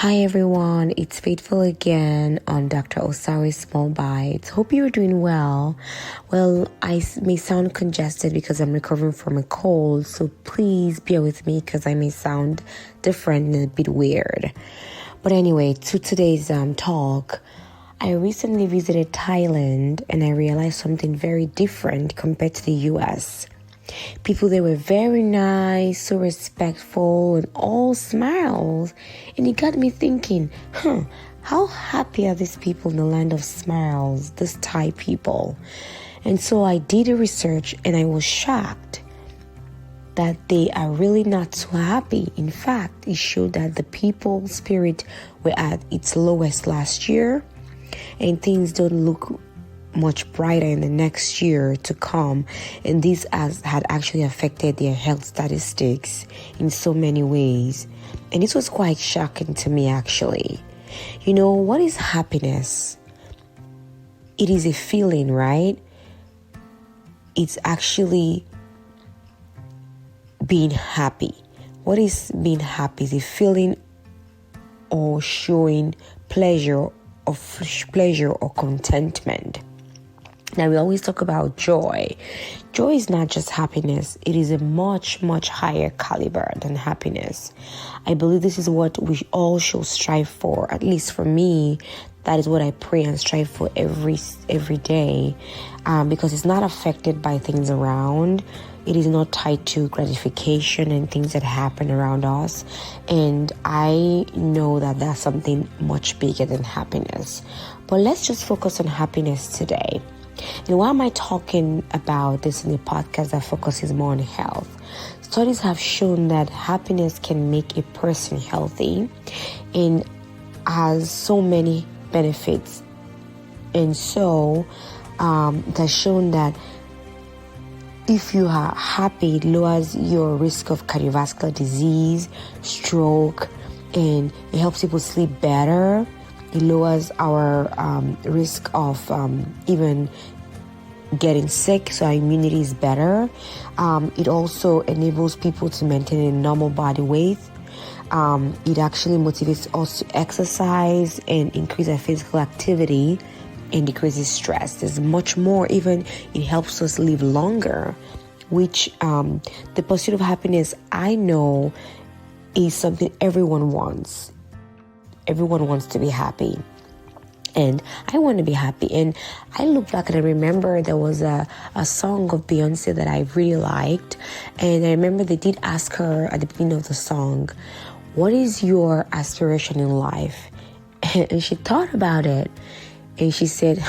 Hi everyone, it's Faithful again on Dr. Osari's Small Bites. Hope you're doing well. Well, I may sound congested because I'm recovering from a cold, so please bear with me because I may sound different and a bit weird. But anyway, to today's talk, I recently visited Thailand and I realized something very different compared to the US. People there were very nice, so respectful, and all smiles. And it got me thinking, how happy are these people in the land of smiles, these Thai people? And so I did a research and I was shocked that they are really not so happy. In fact, it showed that the people's spirit were at its lowest last year and things don't look much brighter in the next year to come, and this had actually affected their health statistics in so many ways. And this was quite shocking to me, actually. You know, what is happiness? It is a feeling, right? It's actually being happy. What is being happy? Is a feeling or showing pleasure or contentment. Now, we always talk about joy. Joy is not just happiness. It is a much, much higher caliber than happiness. I believe this is what we all should strive for. At least for me, that is what I pray and strive for every day, because it's not affected by things around. It is not tied to gratification and things that happen around us. And I know that that's something much bigger than happiness. But let's just focus on happiness today. And why am I talking about this in a podcast that focuses more on health? Studies have shown that happiness can make a person healthy and has so many benefits. And so it has shown that if you are happy, it lowers your risk of cardiovascular disease, stroke, and it helps people sleep better. It lowers our risk of even getting sick, so our immunity is better. It also enables people to maintain a normal body weight. It actually motivates us to exercise and increase our physical activity and decreases stress. There's much more. Even it helps us live longer, which the pursuit of happiness, I know, is something everyone wants. Everyone wants to be happy. And I want to be happy. And I look back and I remember there was a song of Beyonce that I really liked. And I remember they did ask her at the beginning of the song, what is your aspiration in life? And she thought about it. And she said,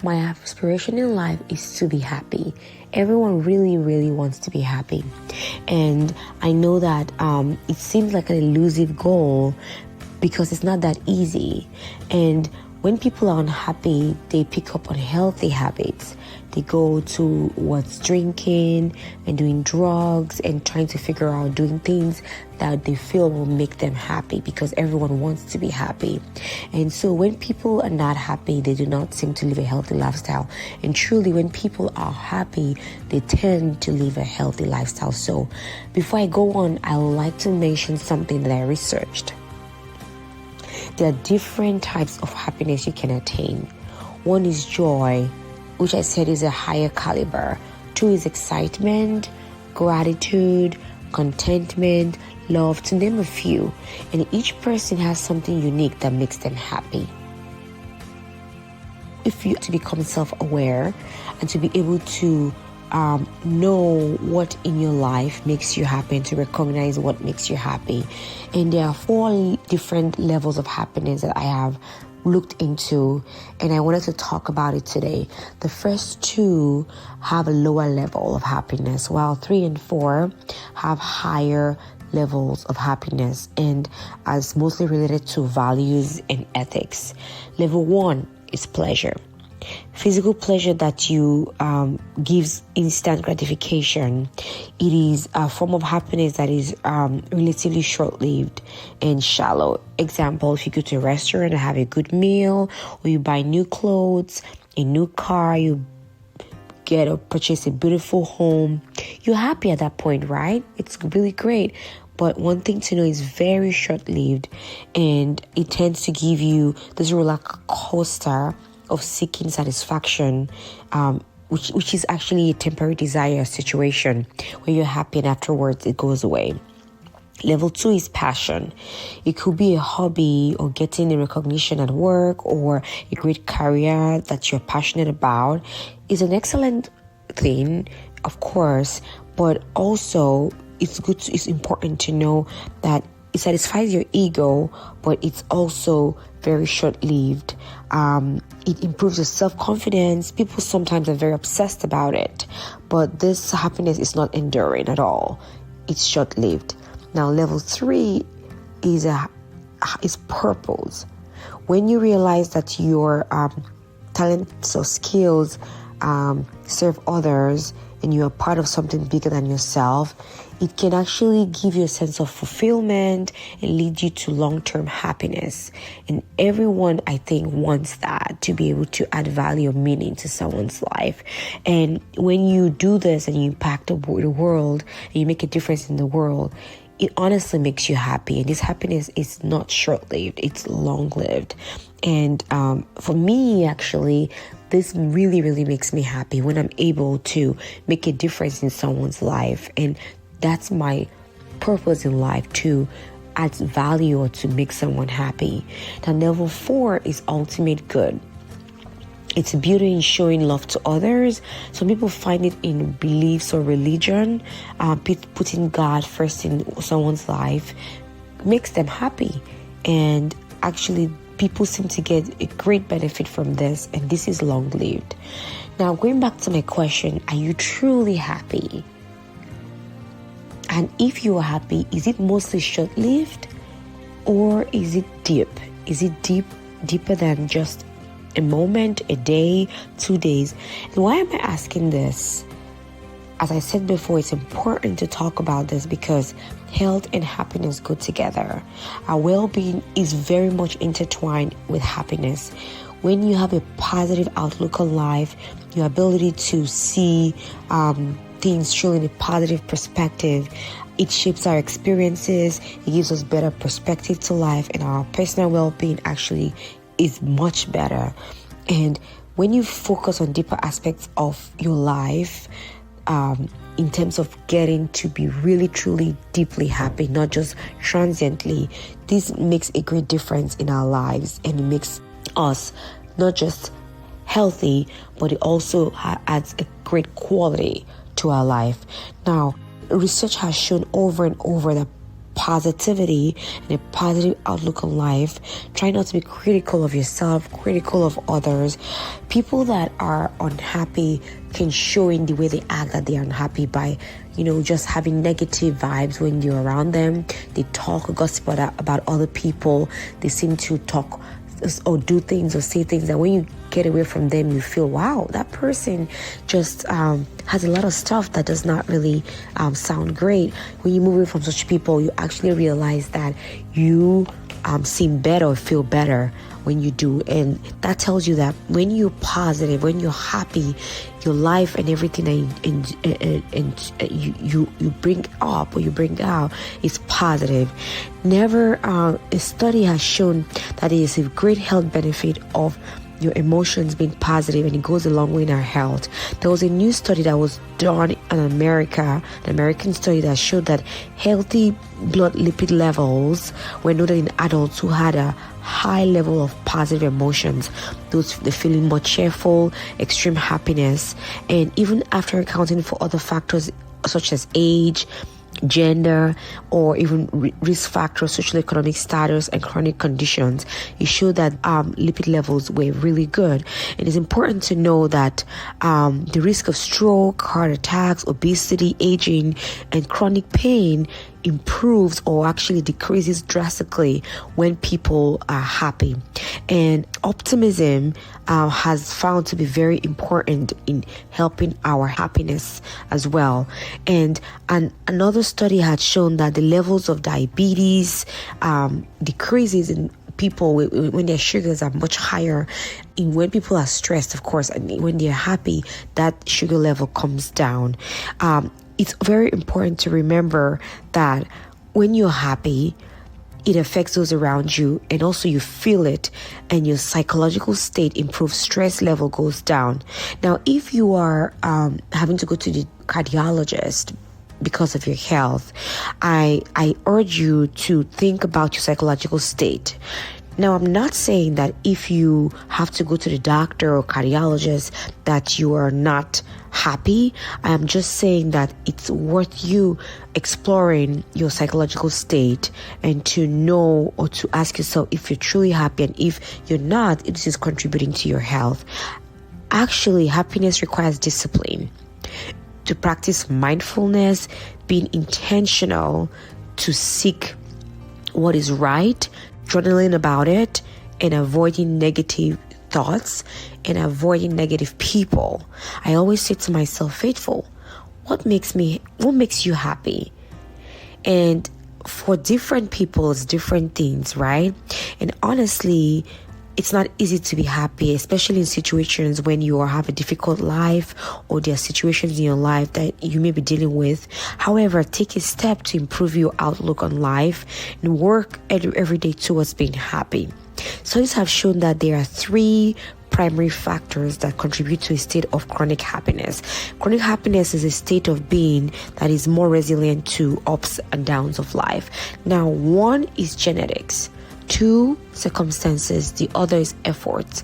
my aspiration in life is to be happy. Everyone really, really wants to be happy. And I know that it seems like an elusive goal because it's not that easy. And when people are unhappy, they pick up unhealthy habits. They go towards drinking and doing drugs and trying to figure out doing things that they feel will make them happy because everyone wants to be happy. And so when people are not happy, they do not seem to live a healthy lifestyle. And truly, when people are happy, they tend to live a healthy lifestyle. So before I go on, I would like to mention something that I researched. There are different types of happiness you can attain. One is joy, which I said is a higher caliber. Two is excitement, gratitude, contentment, love, to name a few. And each person has something unique that makes them happy. If you to become self-aware and to be able to know what in your life makes you happy and to recognize what makes you happy. And there are 4 different levels of happiness that I have looked into, and I wanted to talk about it today. The first 2 have a lower level of happiness, while 3 and 4 have higher levels of happiness and as mostly related to values and ethics. Level 1 is pleasure. Physical pleasure that you gives instant gratification. It is a form of happiness that is relatively short-lived and shallow. Example, if you go to a restaurant and have a good meal, or you buy new clothes, a new car, you get or purchase a beautiful home, you're happy at that point, right? It's really great. But one thing to know is very short-lived, and it tends to give you this roller coaster of seeking satisfaction, which is actually a temporary desire situation where you're happy and afterwards it goes away. Level 2 is passion. It could be a hobby or getting a recognition at work or a great career that you're passionate about. It's an excellent thing, of course, but also it's important to know that it satisfies your ego, but it's also very short-lived. It improves your self-confidence. People sometimes are very obsessed about it, but this happiness is not enduring at all. It's short-lived. Now, level 3 is purpose. When you realize that your talents or skills serve others and you are part of something bigger than yourself, it can actually give you a sense of fulfillment and lead you to long-term happiness. And everyone, I think, wants that, to be able to add value or meaning to someone's life. And when you do this and you impact the world and you make a difference in the world, it honestly makes you happy. And this happiness is not short-lived, it's long-lived. And for me, actually, this really, really makes me happy when I'm able to make a difference in someone's life. And that's my purpose in life, to add value or to make someone happy. Now, level 4 is ultimate good. It's beauty in showing love to others. Some people find it in beliefs or religion. Putting God first in someone's life makes them happy. And actually, people seem to get a great benefit from this, and this is long-lived. Now, going back to my question, are you truly happy? And if you are happy, is it mostly short-lived, or is it deep? Is it deeper than just a moment, a day, 2 days? And why am I asking this? As I said before, it's important to talk about this because health and happiness go together. Our well-being is very much intertwined with happiness. When you have a positive outlook on life, your ability to see things through in a positive perspective, it shapes our experiences, it gives us better perspective to life, and our personal well-being actually is much better. And when you focus on deeper aspects of your life, in terms of getting to be really, truly, deeply happy, not just transiently, this makes a great difference in our lives, and it makes us not just healthy, but it also adds a great quality to our life. Now, research has shown over and over that positivity and a positive outlook on life, try not to be critical of yourself, critical of others. People that are unhappy can show in the way they act that they are unhappy by, just having negative vibes when you're around them. They talk or gossip about other people. They seem to talk or do things or say things that when you get away from them, you feel, wow, that person just has a lot of stuff that does not really sound great. When you move away from such people, you actually realize that you seem better or feel better when you do. And that tells you that when you're positive, when you're happy, your life and everything that you bring up or you bring out is positive. A study has shown that it is a great health benefit of your emotions being positive, and it goes a long way in our health. There was a new study that was done in America, an American study that showed that healthy blood lipid levels were noted in adults who had a high level of positive emotions. Those they're feeling more cheerful, extreme happiness, and even after accounting for other factors such as age, gender, or even risk factors, social economic status, and chronic conditions, it showed that lipid levels were really good. It is important to know that the risk of stroke, heart attacks, obesity, aging, and chronic pain improves or actually decreases drastically when people are happy. And optimism has found to be very important in helping our happiness as well. And another study had shown that the levels of diabetes decreases in people when their sugars are much higher. And when people are stressed, of course, and when they're happy, that sugar level comes down. It's very important to remember that when you're happy, it affects those around you, and also you feel it, and your psychological state improves, stress level goes down. Now, if you are having to go to the cardiologist because of your health, I urge you to think about your psychological state. Now, I'm not saying that if you have to go to the doctor or cardiologist that you are not happy. I'm just saying that it's worth you exploring your psychological state and to know or to ask yourself if you're truly happy, and if you're not, this is contributing to your health. Actually, happiness requires discipline. To practice mindfulness, being intentional to seek what is right, journaling about it, and avoiding negative thoughts and avoiding negative people. I always say to myself, Faithful, what makes you happy? And for different people, it's different things, right? And honestly, it's not easy to be happy, especially in situations when you have a difficult life or there are situations in your life that you may be dealing with. However, take a step to improve your outlook on life and work every day towards being happy. Studies have shown that there are 3 primary factors that contribute to a state of chronic happiness. Chronic happiness is a state of being that is more resilient to ups and downs of life. Now, 1 is genetics. 2, circumstances. The other is effort.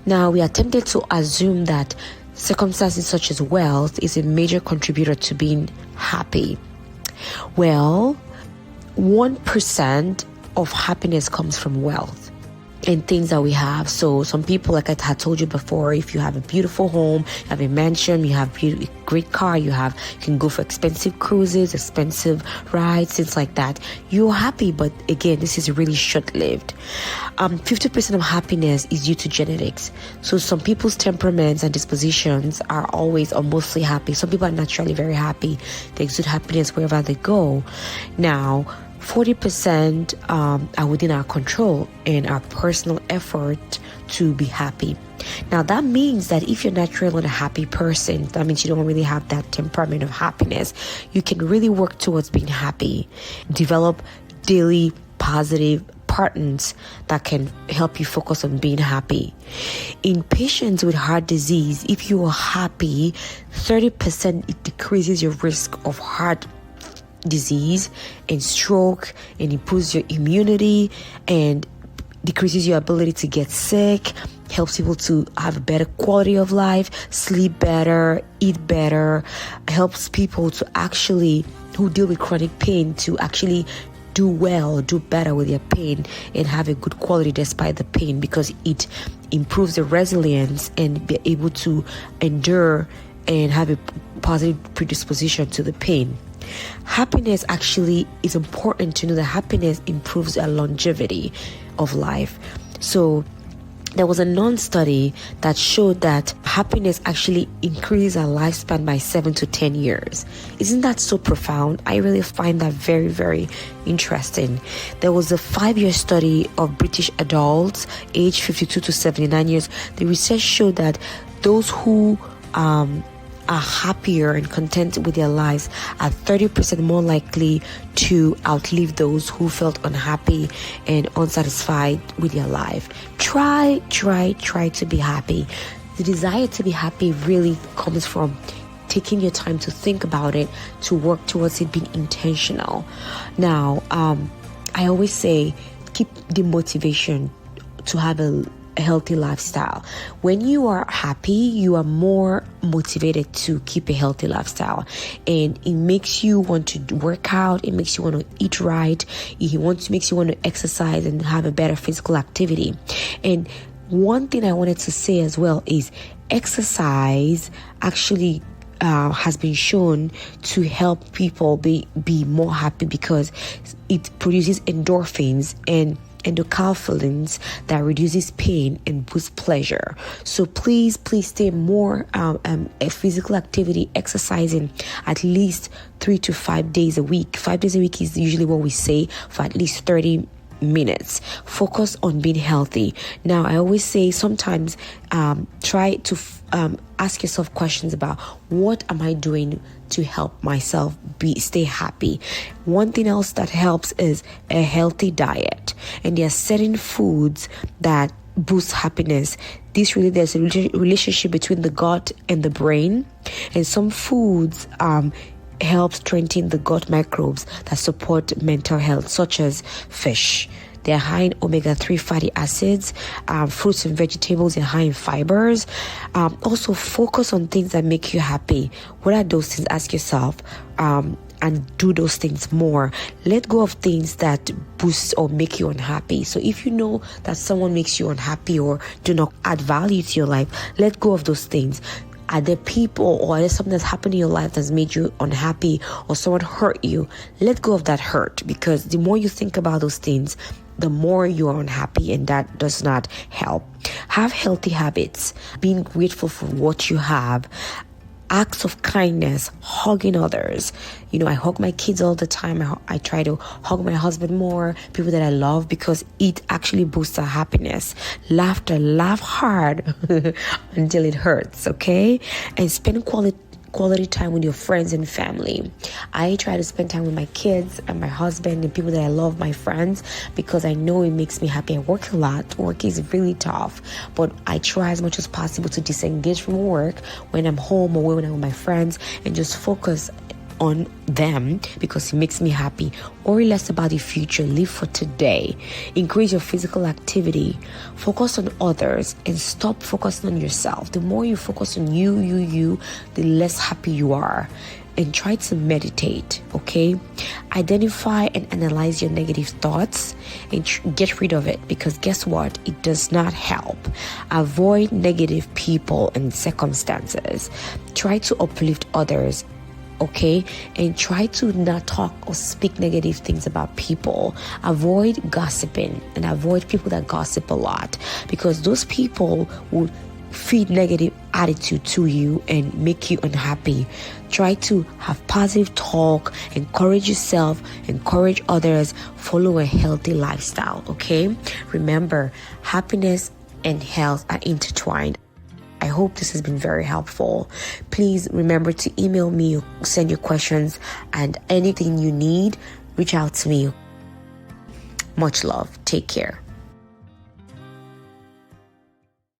Now, we are tempted to assume that circumstances such as wealth is a major contributor to being happy. Well, 1% of happiness comes from wealth and things that we have. So some people, like I had told you before, if you have a beautiful home, you have a mansion, you have a great car, you can go for expensive cruises, expensive rides, things like that, you're happy. But again, this is really short-lived. 50% of happiness is due to genetics. So some people's temperaments and dispositions are always or mostly happy. Some people are naturally very happy. They exude happiness wherever they go. Now, 40% are within our control and our personal effort to be happy. Now, that means that if you're naturally a happy person, that means you don't really have that temperament of happiness. You can really work towards being happy. Develop daily positive patterns that can help you focus on being happy. In patients with heart disease, if you are happy, 30% it decreases your risk of heart disease and stroke, and improves your immunity and decreases your ability to get sick, helps people to have a better quality of life, sleep better, eat better, helps people to actually, who deal with chronic pain, to actually do better with their pain and have a good quality despite the pain, because it improves the resilience and be able to endure and have a positive predisposition to the pain. Happiness actually is important to know that happiness improves our longevity of life. So there was a non-study that showed that happiness actually increases our lifespan by 7 to 10 years. Isn't that so profound? I really find that very, very interesting. There was a 5-year study of British adults aged 52 to 79 years. The research showed that those who are happier and content with their lives are 30% more likely to outlive those who felt unhappy and unsatisfied with their life. Try to be happy. The desire to be happy really comes from taking your time to think about it, to work towards it, being intentional. Now, I always say, keep the motivation to have a healthy lifestyle. When you are happy, you are more motivated to keep a healthy lifestyle, and it makes you want to work out, it makes you want to eat right, makes you want to exercise and have a better physical activity. And one thing I wanted to say as well is exercise actually has been shown to help people be more happy, because it produces endorphins and endorphins that reduces pain and boosts pleasure. So please stay more a physical activity, exercising at least 3 to 5 days a week. 5 days a week is usually what we say, for at least 30 minutes. Focus on being healthy. Now, I always say sometimes try to ask yourself questions about what am I doing to help myself stay happy. One thing else that helps is a healthy diet, and there are certain foods that boost happiness. There's a relationship between the gut and the brain, and some foods help strengthen the gut microbes that support mental health, such as fish. They're high in omega-3 fatty acids. Fruits and vegetables are high in fibers. Also, focus on things that make you happy. What are those things? Ask yourself, and do those things more. Let go of things that boost or make you unhappy. So if you know that someone makes you unhappy or do not add value to your life, let go of those things. Are there people or are there something that's happened in your life that's made you unhappy or someone hurt you? Let go of that hurt, because the more you think about those things, the more you are unhappy, and that does not help. Have healthy habits, being grateful for what you have. Acts of kindness, hugging others. I hug my kids all the time. I try to hug my husband more, people that I love, because it actually boosts our happiness. Laughter, laugh hard until it hurts, okay? And spend quality time with your friends and family. I try to spend time with my kids and my husband and people that I love, my friends, because I know it makes me happy. I work a lot. Work is really tough, but I try as much as possible to disengage from work when I'm home or when I'm with my friends and just focus on them, because it makes me happy. Worry less about the future. Live for today. Increase your physical activity. Focus on others and stop focusing on yourself. The more you focus on you, the less happy you are. And try to meditate, okay? Identify and analyze your negative thoughts and get rid of it, because guess what? It does not help. Avoid negative people and circumstances. Try to uplift others, okay? And try to not talk or speak negative things about people. Avoid gossiping and avoid people that gossip a lot, because those people will feed negative attitude to you and make you unhappy. Try to have positive talk, encourage yourself, encourage others, follow a healthy lifestyle, okay? Remember, happiness and health are intertwined. I hope this has been very helpful. Please remember to email me, send your questions, and anything you need, reach out to me. Much love. Take care.